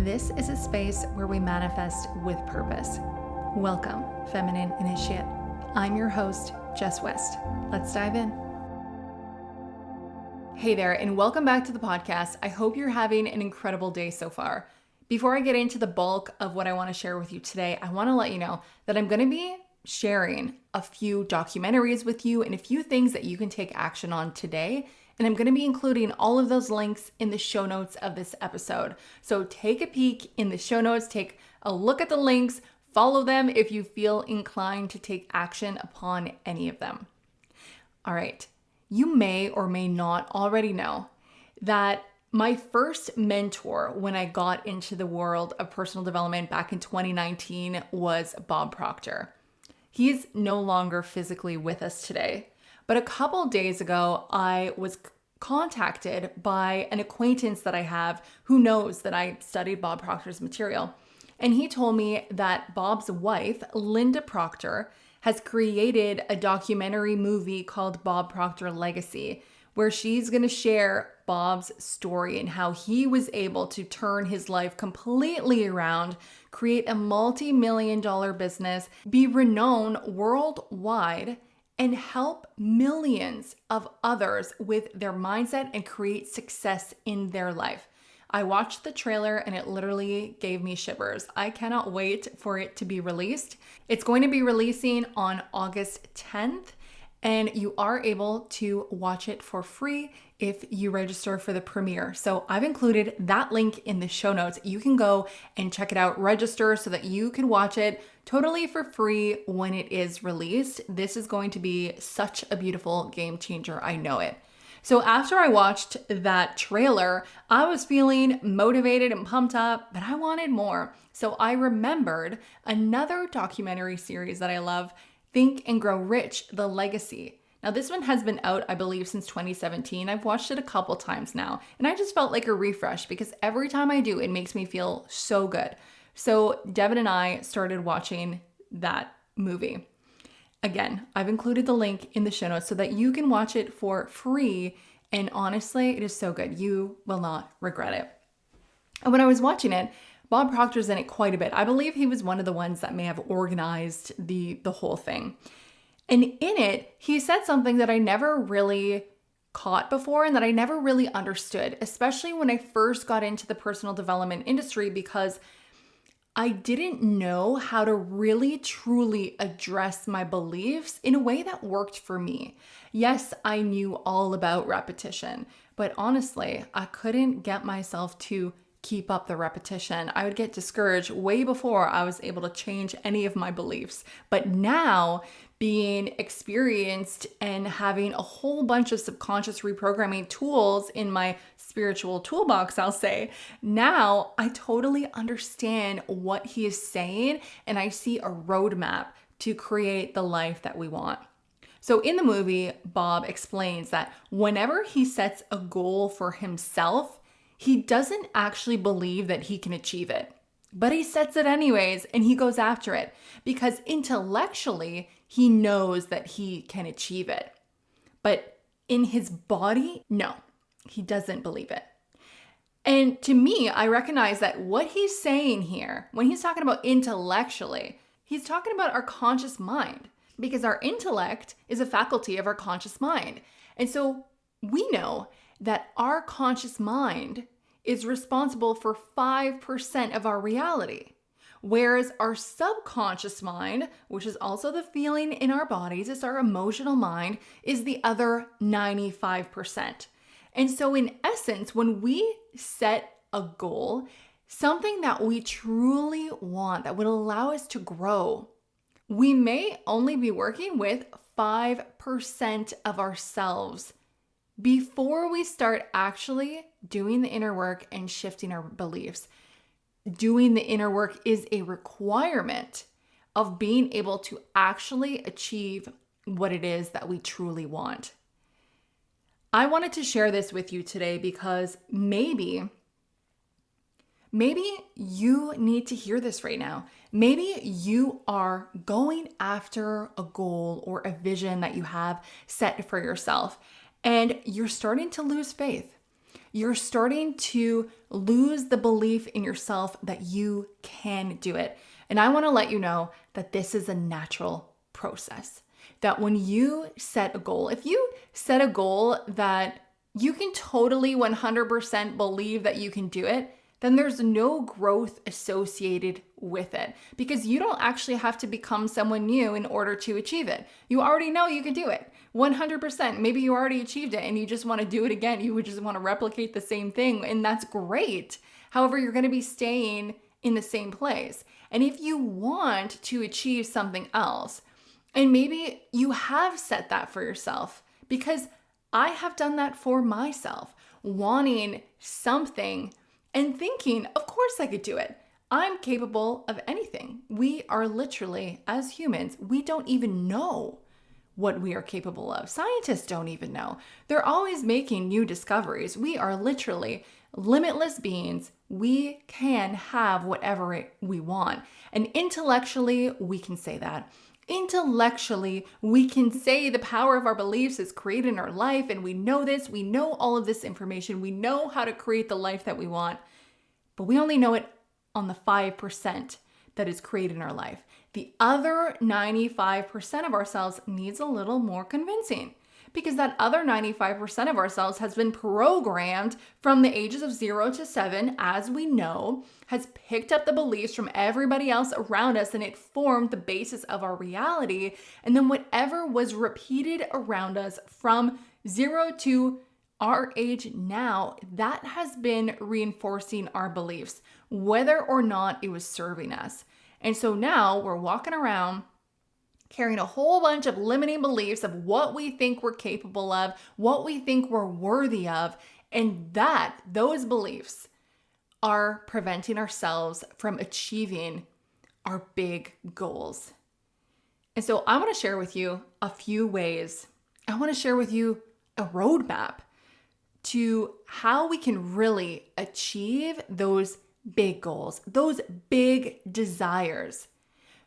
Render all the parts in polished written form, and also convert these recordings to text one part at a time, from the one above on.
This is a space where we manifest with purpose. Welcome, Feminine Initiate. I'm your host, Jess West. Let's dive in. Hey there, and welcome back to the podcast. I hope you're having an incredible day so far. Before I get into the bulk of what I want to share with you today, I want to let you know that I'm going to be sharing a few documentaries with you and a few things that you can take action on today. And I'm going to be including all of those links in the show notes of this episode. So take a peek in the show notes, take a look at the links, follow them if you feel inclined to take action upon any of them. All right, you may or may not already know that my first mentor when I got into the world of personal development back in 2019 was Bob Proctor. He's no longer physically with us today. But a couple days ago, I was contacted by an acquaintance that I have who knows that I studied Bob Proctor's material. And he told me that Bob's wife, Linda Proctor, has created a documentary movie called Bob Proctor Legacy, where she's going to share Bob's story and how he was able to turn his life completely around, create a multi-million-dollar business, be renowned worldwide, and help millions of others with their mindset and create success in their life. I watched the trailer and it literally gave me shivers. I cannot wait for it to be released. It's going to be releasing on August 10th, and you are able to watch it for free if you register for the premiere. So I've included that link in the show notes. You can go and check it out, register so that you can watch it totally for free when it is released. This is going to be such a beautiful game changer. I know it. So after I watched that trailer, I was feeling motivated and pumped up, but I wanted more. So I remembered another documentary series that I love, Think and Grow Rich, The Legacy. Now this one has been out, I believe, since 2017. I've watched it a couple times now, and I just felt like a refresh because every time I do, it makes me feel so good. So Devin and I started watching that movie. Again, I've included the link in the show notes so that you can watch it for free. And honestly, it is so good. You will not regret it. And when I was watching it, Bob Proctor's in it quite a bit. I believe he was one of the ones that may have organized the whole thing. And in it, he said something that I never really caught before and that I never really understood, especially when I first got into the personal development industry, because I didn't know how to really truly address my beliefs in a way that worked for me. Yes, I knew all about repetition, but honestly, I couldn't get myself to keep up the repetition. I would get discouraged way before I was able to change any of my beliefs. But now, being experienced and having a whole bunch of subconscious reprogramming tools in my spiritual toolbox, I'll say, now I totally understand what he is saying and I see a roadmap to create the life that we want. So in the movie, Bob explains that whenever he sets a goal for himself, he doesn't actually believe that he can achieve it, but he sets it anyways and he goes after it because intellectually he knows that he can achieve it. But in his body, no, he doesn't believe it. And to me, I recognize that what he's saying here, when he's talking about intellectually, he's talking about our conscious mind because our intellect is a faculty of our conscious mind. And so we know that our conscious mind is responsible for 5% of our reality, whereas our subconscious mind, which is also the feeling in our bodies, is our emotional mind, is the other 95%. And so in essence, when we set a goal, something that we truly want that would allow us to grow, we may only be working with 5% of ourselves before we start actually doing the inner work and shifting our beliefs. Doing the inner work is a requirement of being able to actually achieve what it is that we truly want. I wanted to share this with you today because maybe you need to hear this right now. Maybe you are going after a goal or a vision that you have set for yourself, and you're starting to lose faith. you're starting to lose the belief in yourself that you can do it. And I want to let you know that this is a natural process. That when you set a goal, if you set a goal that you can totally 100% believe that you can do it, then there's no growth associated with it because you don't actually have to become someone new in order to achieve it. You already know you can do it 100%. Maybe you already achieved it and you just want to do it again. You would just want to replicate the same thing, and that's great. However, you're going to be staying in the same place. And if you want to achieve something else, and maybe you have set that for yourself, because I have done that for myself, wanting something and thinking, of course I could do it. I'm capable of anything. We are literally, as humans, we don't even know what we are capable of. Scientists don't even know. They're always making new discoveries. We are literally limitless beings. We can have whatever we want. And intellectually, we can say that. Intellectually, we can say the power of our beliefs is created in our life, and we know this. We know all of this information. We know how to create the life that we want, but we only know it on the 5% that is created in our life. The other 95% of ourselves needs a little more convincing, because that other 95% of ourselves has been programmed from the ages of 0 to 7, as we know, has picked up the beliefs from everybody else around us, and it formed the basis of our reality. And then whatever was repeated around us from 0 to our age now, that has been reinforcing our beliefs, whether or not it was serving us. And so now we're walking around carrying a whole bunch of limiting beliefs of what we think we're capable of, what we think we're worthy of, and those beliefs are preventing ourselves from achieving our big goals. And so I want to share with you a few ways. I want to share with you a roadmap to how we can really achieve those big goals, those big desires,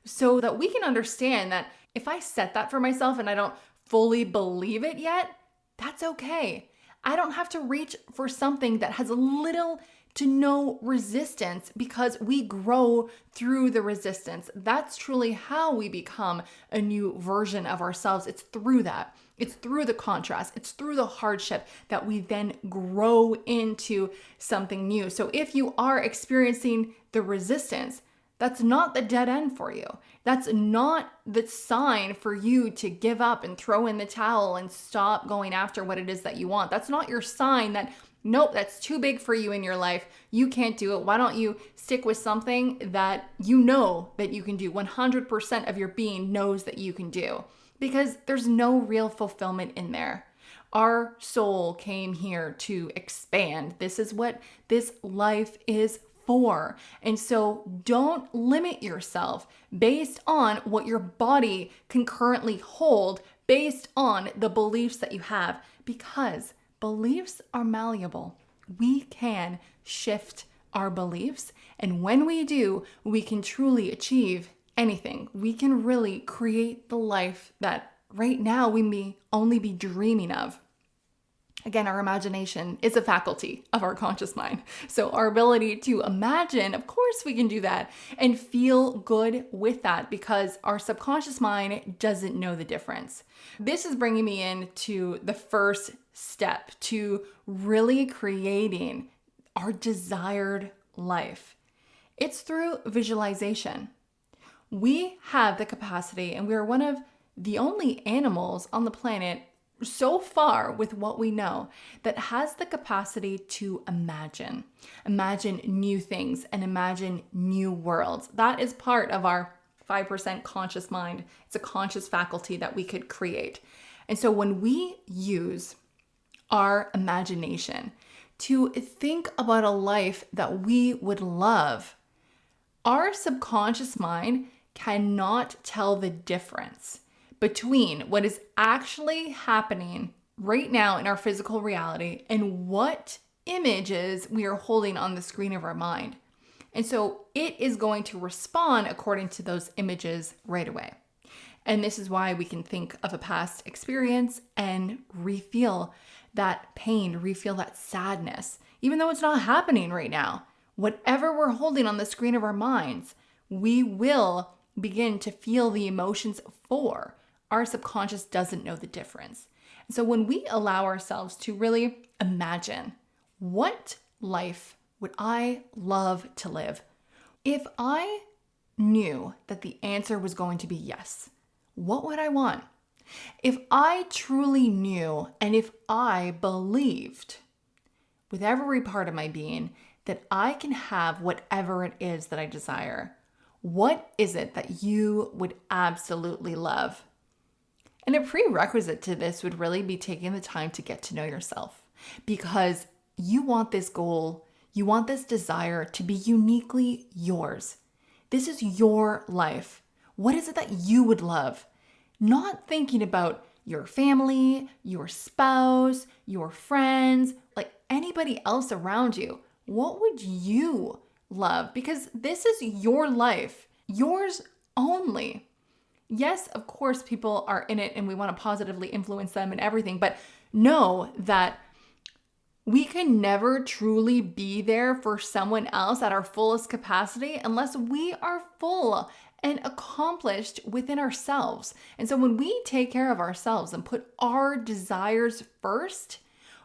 so that we can understand that if I set that for myself and I don't fully believe it yet, that's okay. I don't have to reach for something that has little to no resistance, because we grow through the resistance. That's truly how we become a new version of ourselves. It's through that. It's through the contrast. It's through the hardship that we then grow into something new. So if you are experiencing the resistance, that's not the dead end for you. That's not the sign for you to give up and throw in the towel and stop going after what it is that you want. That's not your sign that, nope, that's too big for you in your life. You can't do it. Why don't you stick with something that you know that you can do? 100% of your being knows that you can do, because there's no real fulfillment in there. Our soul came here to expand. This is what this life is for. And so don't limit yourself based on what your body can currently hold, based on the beliefs that you have, because beliefs are malleable. We can shift our beliefs. And when we do, we can truly achieve anything. We can really create the life that right now we may only be dreaming of. Again, our imagination is a faculty of our conscious mind. So our ability to imagine, of course we can do that and feel good with that, because our subconscious mind doesn't know the difference. This is bringing me into the first step to really creating our desired life. It's through visualization. We have the capacity, and we are one of the only animals on the planet so far with what we know that has the capacity to imagine new things and imagine new worlds. That is part of our 5% conscious mind. It's a conscious faculty that we could create. And so when we use our imagination to think about a life that we would love, our subconscious mind cannot tell the difference between what is actually happening right now in our physical reality and what images we are holding on the screen of our mind. And so it is going to respond according to those images right away. And this is why we can think of a past experience and re-feel that pain, to re-feel that sadness, even though it's not happening right now. Whatever we're holding on the screen of our minds, we will begin to feel the emotions for. Our subconscious doesn't know the difference. And so when we allow ourselves to really imagine, what life would I love to live if I knew that the answer was going to be yes? What would I want? If I truly knew and if I believed with every part of my being that I can have whatever it is that I desire, what is it that you would absolutely love? And a prerequisite to this would really be taking the time to get to know yourself, because you want this goal, you want this desire to be uniquely yours. This is your life. What is it that you would love? Not thinking about your family, your spouse, your friends, like anybody else around you. What would you love? Because this is your life, yours only. Yes, of course, people are in it and we want to positively influence them and everything, but know that we can never truly be there for someone else at our fullest capacity unless we are full and accomplished within ourselves. And so when we take care of ourselves and put our desires first,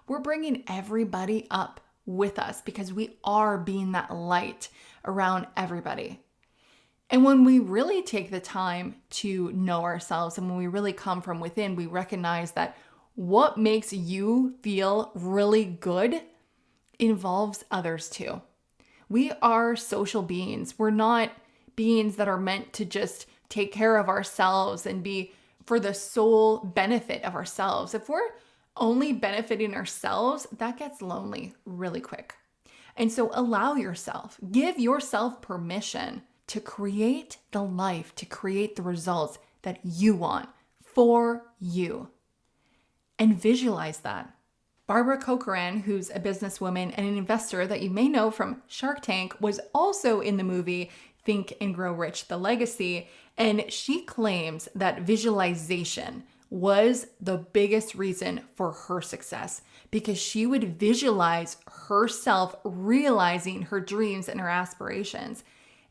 we're bringing everybody up with us because we are being that light around everybody. And when we really take the time to know ourselves and when we really come from within, we recognize that what makes you feel really good involves others too. We are social beings. We're not beings that are meant to just take care of ourselves and be for the sole benefit of ourselves. If we're only benefiting ourselves, that gets lonely really quick. And so allow yourself, give yourself permission to create the life, to create the results that you want for you. And visualize that. Barbara Corcoran, who's a businesswoman and an investor that you may know from Shark Tank, was also in the movie Think and Grow Rich, The Legacy. And she claims that visualization was the biggest reason for her success, because she would visualize herself realizing her dreams and her aspirations.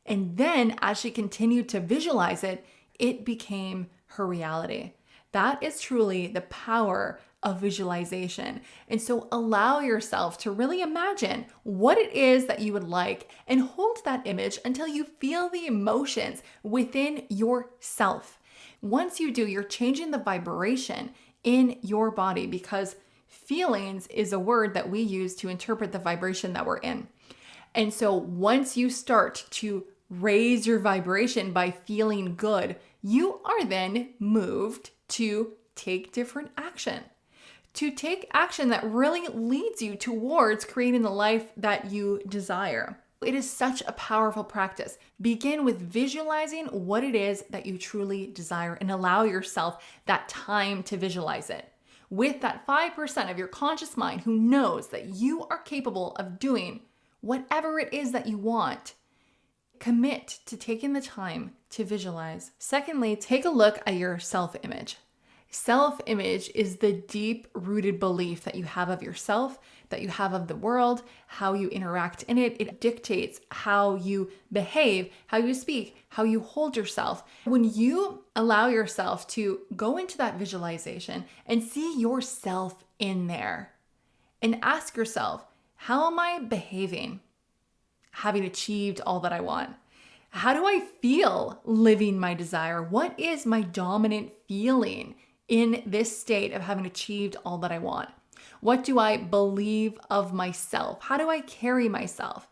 And then as she continued to visualize it, it became her reality. That is truly the power of visualization. And so allow yourself to really imagine what it is that you would like and hold that image until you feel the emotions within yourself. Once you do, you're changing the vibration in your body, because feelings is a word that we use to interpret the vibration that we're in. And so once you start to raise your vibration by feeling good, you are then moved to take different action, to take action that really leads you towards creating the life that you desire. It is such a powerful practice. Begin with visualizing what it is that you truly desire and allow yourself that time to visualize it. With that 5% of your conscious mind who knows that you are capable of doing whatever it is that you want, commit to taking the time to visualize. Secondly, take a look at your self-image. Self-image is the deep-rooted belief that you have of yourself, that you have of the world, how you interact in it. It dictates how you behave, how you speak, how you hold yourself. When you allow yourself to go into that visualization and see yourself in there and ask yourself, how am I behaving, having achieved all that I want? How do I feel living my desire? What is my dominant feeling in this state of having achieved all that I want? What do I believe of myself? How do I carry myself?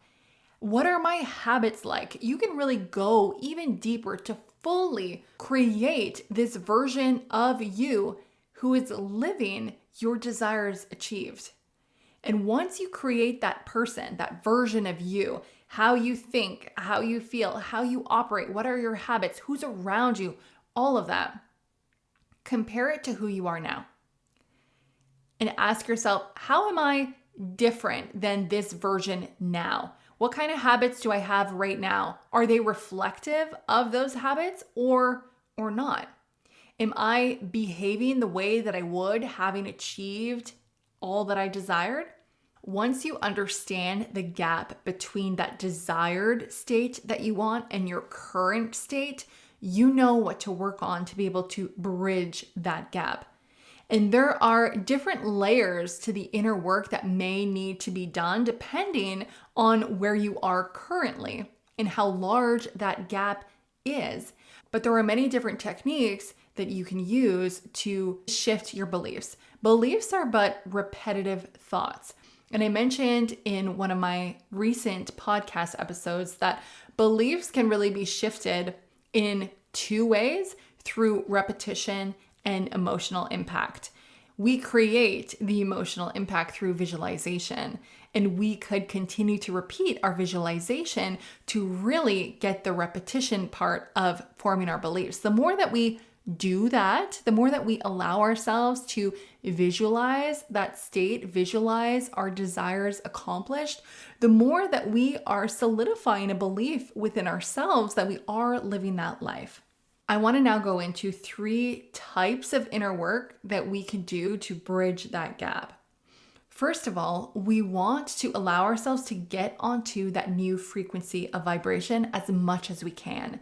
What are my habits like? You can really go even deeper to fully create this version of you who is living your desires achieved. And once you create that person, that version of you, how you think, how you feel, how you operate, what are your habits, who's around you, all of that, compare it to who you are now. And ask yourself, how am I different than this version now? What kind of habits do I have right now? Are they reflective of those habits or not? Am I behaving the way that I would having achieved all that I desired? Once you understand the gap between that desired state that you want and your current state, you know what to work on to be able to bridge that gap. And there are different layers to the inner work that may need to be done depending on where you are currently and how large that gap is. But there are many different techniques that you can use to shift your beliefs. Beliefs are but repetitive thoughts. And I mentioned in one of my recent podcast episodes that beliefs can really be shifted in two ways: through repetition and emotional impact. We create the emotional impact through visualization, and we could continue to repeat our visualization to really get the repetition part of forming our beliefs. The more that we do that, the more that we allow ourselves to visualize that state, visualize our desires accomplished, the more that we are solidifying a belief within ourselves that we are living that life. I want to now go into 3 types of inner work that we can do to bridge that gap. First of all, we want to allow ourselves to get onto that new frequency of vibration as much as we can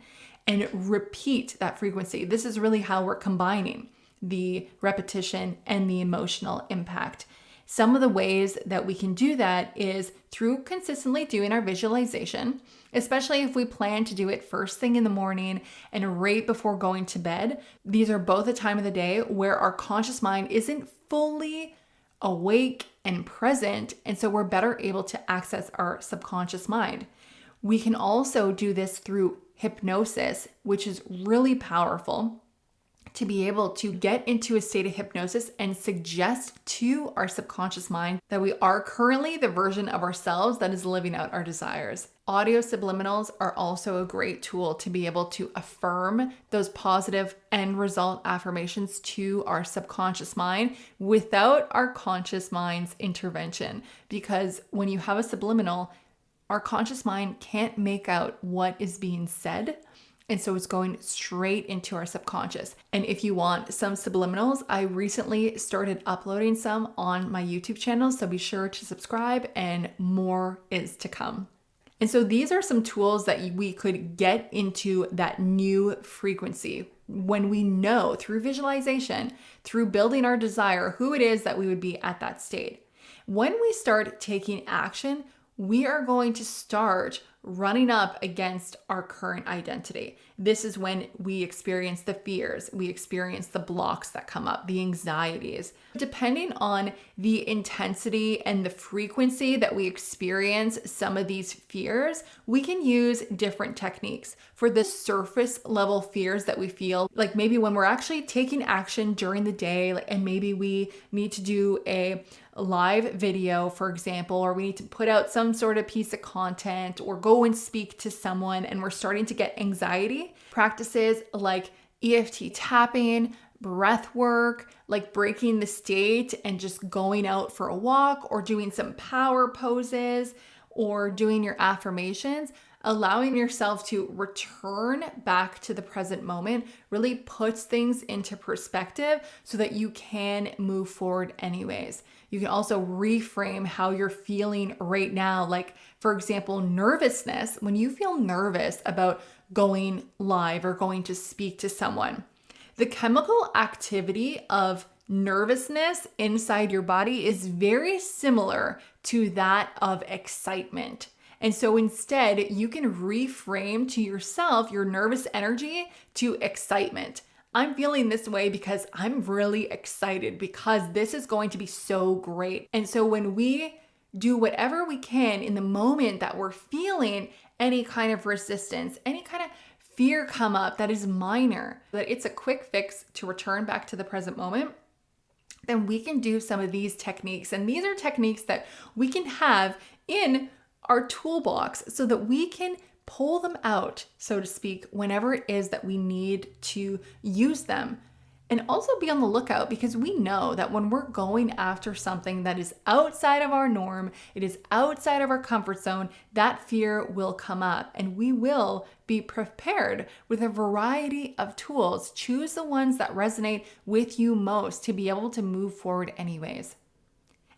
and repeat that frequency. This is really how we're combining the repetition and the emotional impact. Some of the ways that we can do that is through consistently doing our visualization, especially if we plan to do it first thing in the morning and right before going to bed. These are both a time of the day where our conscious mind isn't fully awake and present, and so we're better able to access our subconscious mind. We can also do this through hypnosis, which is really powerful, to be able to get into a state of hypnosis and suggest to our subconscious mind that we are currently the version of ourselves that is living out our desires. Audio subliminals are also a great tool to be able to affirm those positive end result affirmations to our subconscious mind without our conscious mind's intervention. Because when you have a subliminal, our conscious mind can't make out what is being said. And so it's going straight into our subconscious. And if you want some subliminals, I recently started uploading some on my YouTube channel. So be sure to subscribe, and more is to come. And so these are some tools that we could get into that new frequency when we know through visualization, through building our desire, who it is that we would be at that state. When we start taking action, we are going to start running up against our current identity. This is when we experience the fears, we experience the blocks that come up, the anxieties. Depending on the intensity and the frequency that we experience some of these fears, we can use different techniques. For the surface level fears that we feel, like maybe when we're actually taking action during the day, and maybe we need to do a live video, for example, or we need to put out some sort of piece of content or go and speak to someone, and we're starting to get anxiety. Practices like EFT tapping, breath work, like breaking the state and just going out for a walk, or doing some power poses, or doing your affirmations, allowing yourself to return back to the present moment really puts things into perspective so that you can move forward anyways. You can also reframe how you're feeling right now. Like, for example, nervousness. When you feel nervous about going live or going to speak to someone, the chemical activity of nervousness inside your body is very similar to that of excitement. And so instead, you can reframe to yourself your nervous energy to excitement. I'm feeling this way because I'm really excited because this is going to be so great. And so when we do whatever we can in the moment that we're feeling any kind of resistance, any kind of fear come up that is minor, that it's a quick fix to return back to the present moment, then we can do some of these techniques. And these are techniques that we can have in our toolbox so that we can pull them out, so to speak, whenever it is that we need to use them. And also be on the lookout, because we know that when we're going after something that is outside of our norm, it is outside of our comfort zone, that fear will come up, and we will be prepared with a variety of tools. Choose the ones that resonate with you most to be able to move forward anyways.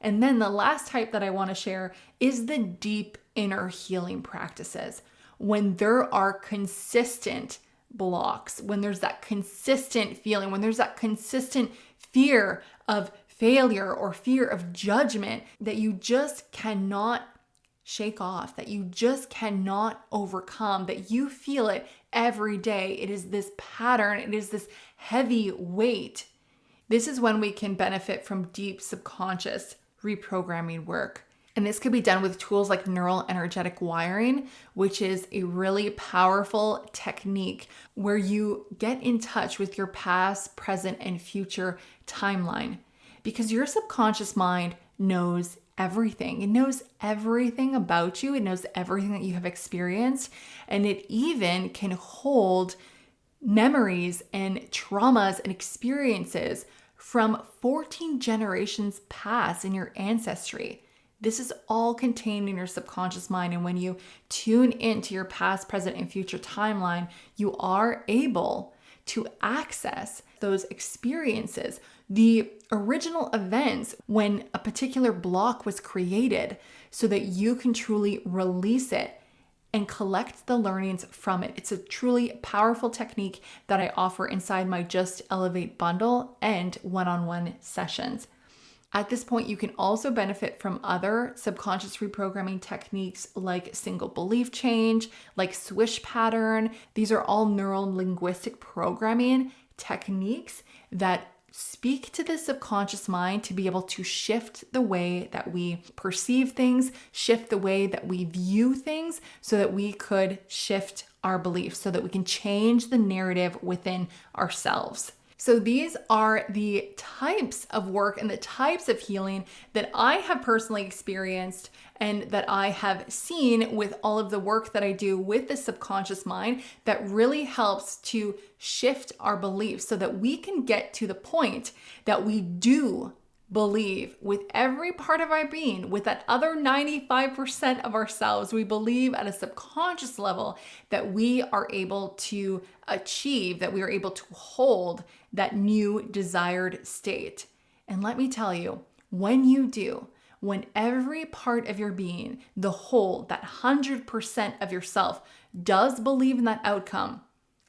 And then the last type that I want to share is the deep inner healing practices. When there are consistent blocks, when there's that consistent feeling, when there's that consistent fear of failure or fear of judgment that you just cannot shake off, that you just cannot overcome, that you feel it every day. It is this pattern, it is this heavy weight. This is when we can benefit from deep subconscious reprogramming work. And this could be done with tools like neural energetic wiring, which is a really powerful technique where you get in touch with your past, present, and future timeline. Because your subconscious mind knows everything. It knows everything about you. It knows everything that you have experienced. And it even can hold memories and traumas and experiences from 14 generations past in your ancestry. This is all contained in your subconscious mind. And when you tune into your past, present, and future timeline, you are able to access those experiences, the original events when a particular block was created, so that you can truly release it and collect the learnings from it. It's a truly powerful technique that I offer inside my Just Elevate bundle and one-on-one sessions. At this point, you can also benefit from other subconscious reprogramming techniques like single belief change, like swish pattern. These are all neuro-linguistic programming techniques that speak to the subconscious mind to be able to shift the way that we perceive things, shift the way that we view things, so that we could shift our beliefs, so that we can change the narrative within ourselves. So these are the types of work and the types of healing that I have personally experienced and that I have seen with all of the work that I do with the subconscious mind that really helps to shift our beliefs so that we can get to the point that we do believe with every part of our being, with that other 95% of ourselves, we believe at a subconscious level that we are able to achieve, that we are able to hold that new desired state. And let me tell you, when you do, when every part of your being, the whole, that 100% of yourself does believe in that outcome,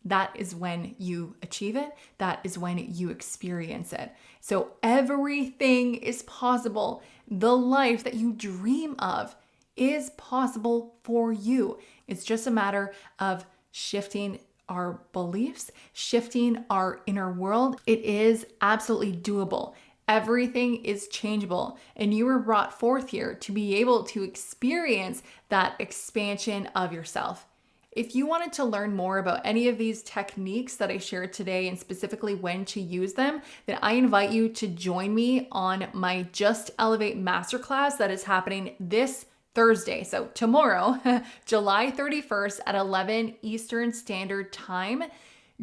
that is when you achieve it. That is when you experience it. So everything is possible. The life that you dream of is possible for you. It's just a matter of shifting our beliefs, shifting our inner world. It is absolutely doable. Everything is changeable, and you were brought forth here to be able to experience that expansion of yourself. If you wanted to learn more about any of these techniques that I shared today and specifically when to use them, then I invite you to join me on my Just Elevate Masterclass that is happening this Thursday. So tomorrow, July 31st at 11 Eastern Standard Time.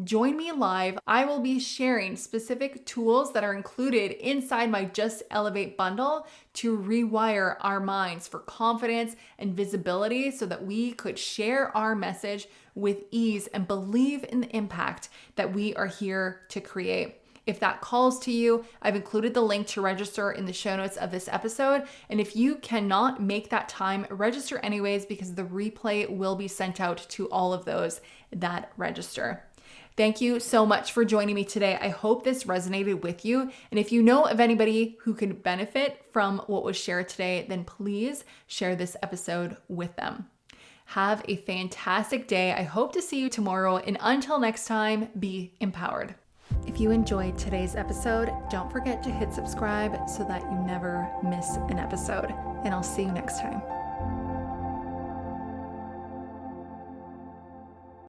Join me live. I will be sharing specific tools that are included inside my Just Elevate bundle to rewire our minds for confidence and visibility so that we could share our message with ease and believe in the impact that we are here to create. If that calls to you, I've included the link to register in the show notes of this episode. And if you cannot make that time, register anyways, because the replay will be sent out to all of those that register. Thank you so much for joining me today. I hope this resonated with you. And if you know of anybody who could benefit from what was shared today, then please share this episode with them. Have a fantastic day. I hope to see you tomorrow. And until next time, be empowered. If you enjoyed today's episode, don't forget to hit subscribe so that you never miss an episode. And I'll see you next time.